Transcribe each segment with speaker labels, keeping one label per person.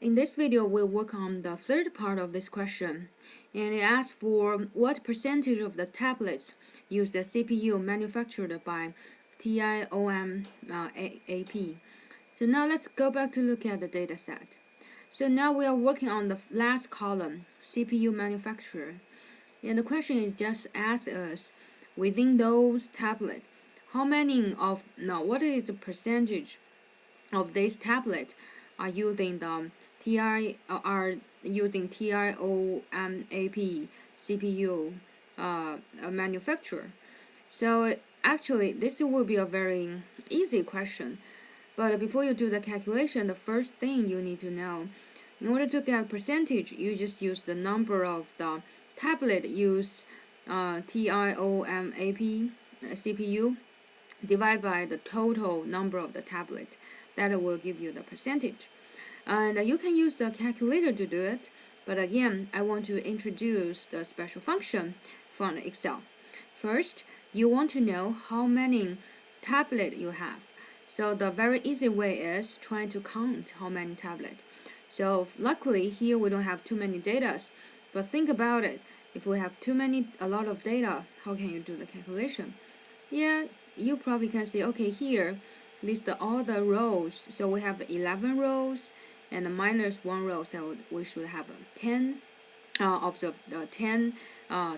Speaker 1: In this video, we'll work on the third part of this question, and it asks for what percentage of the tablets use the CPU manufactured by TIOM-AP. So now let's go back to look at the data set. So now we are working on the last column, CPU manufacturer. And the question is just ask us, within those tablets, what is the percentage of this tablet are using the TIOM-AP CPU manufacturer. So actually, this will be a very easy question. But before you do the calculation, the first thing you need to know, in order to get percentage, you just use the number of the tablet use TIOM-AP CPU divided by the total number of the tablet. That will give you the percentage. And you can use the calculator to do it. But again, I want to introduce the special function from Excel. First, you want to know how many tablets you have. So the very easy way is trying to count how many tablets. So luckily here we don't have too many data, but think about it. If we have a lot of data, how can you do the calculation? Yeah, you probably can see, okay, here list all the rows. So we have 11 rows and minus 1 row, so we should have 10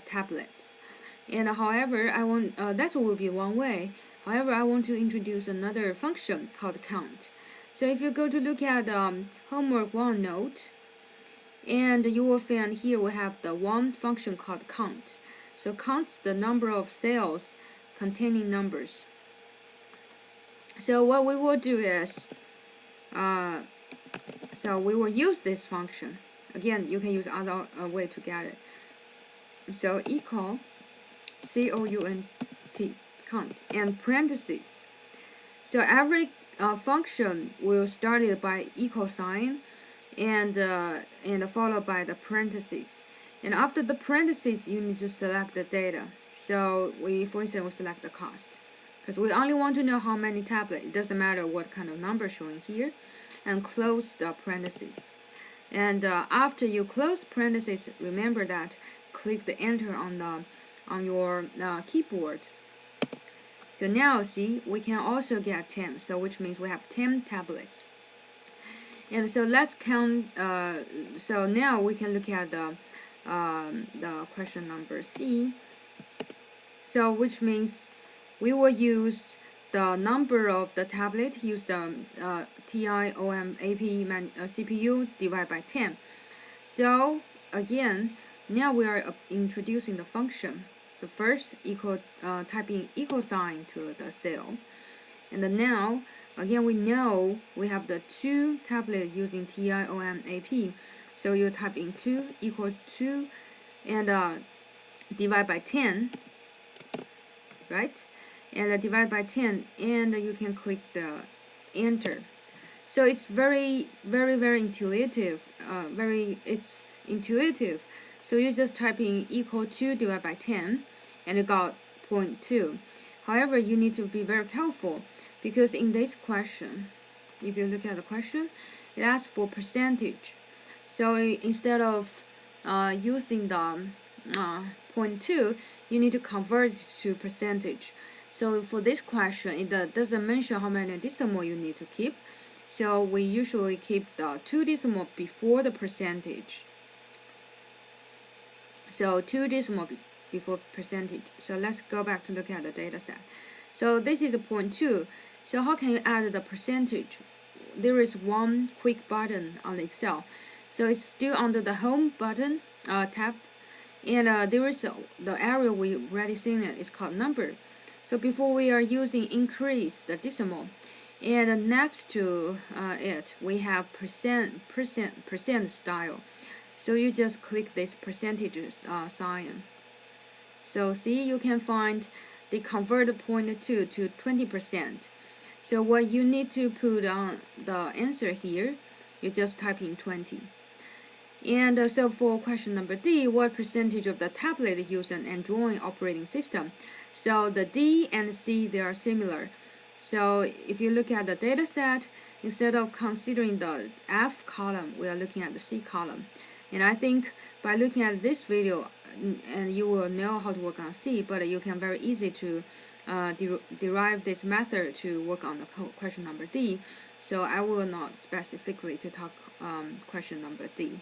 Speaker 1: tablets. And however, I want that will be one way. However, I want to introduce another function called count. So if you go to look at homework 1 note, and you will find here we have the one function called count. So counts the number of cells containing numbers. So what we will do is, so we will use this function. Again, you can use other way to get it. So equal COUNT, count, and parentheses. So every function will start it by equal sign and followed by the parentheses. And after the parentheses, you need to select the data. So for instance, we select the cost, because we only want to know how many tablets. It doesn't matter what kind of number showing here, and close the parentheses. And after you close parentheses, remember that click the enter on your keyboard. So now see, we can also get 10, so which means we have 10 tablets. And so let's count. So now we can look at the question number C. So which means we will use the number of the tablet, use the TIOM-AP CPU divided by 10. So again, now we are introducing the function. The first typing equal sign to the cell, and then now again we know we have the 2 tablets using TIOM-AP. So you type in 2 equal 2 and divide by 10, right? And divide by 10, and you can click the enter. So it's very intuitive. It's intuitive. So you just type in equal 2 divided by 10, and you got 0.2. However, you need to be very careful, because in this question, if you look at the question, it asks for percentage. So instead of using the 0.2, you need to convert it to percentage. So for this question, it doesn't mention how many decimal you need to keep. So we usually keep the 2 decimal before the percentage. So 2 decimal before percentage. So let's go back to look at the data set. So this is a 0.2. So how can you add the percentage? There is one quick button on the Excel. So it's still under the home button tab. And there is the area we already seen it. It's called number. So before we are using increase the decimal. And next to it, we have percent style. So you just click this percentages sign. So see, you can find they convert 0.2 to 20%. So what you need to put on the answer here, you just type in 20. And so for question number D, what percentage of the tablet use an Android operating system? So the D and C, they are similar. So if you look at the data set, instead of considering the F column, we are looking at the C column. And I think by looking at this video, and you will know how to work on C, but you can very easy to derive this method to work on the question number D. So I will not specifically to talk question number D.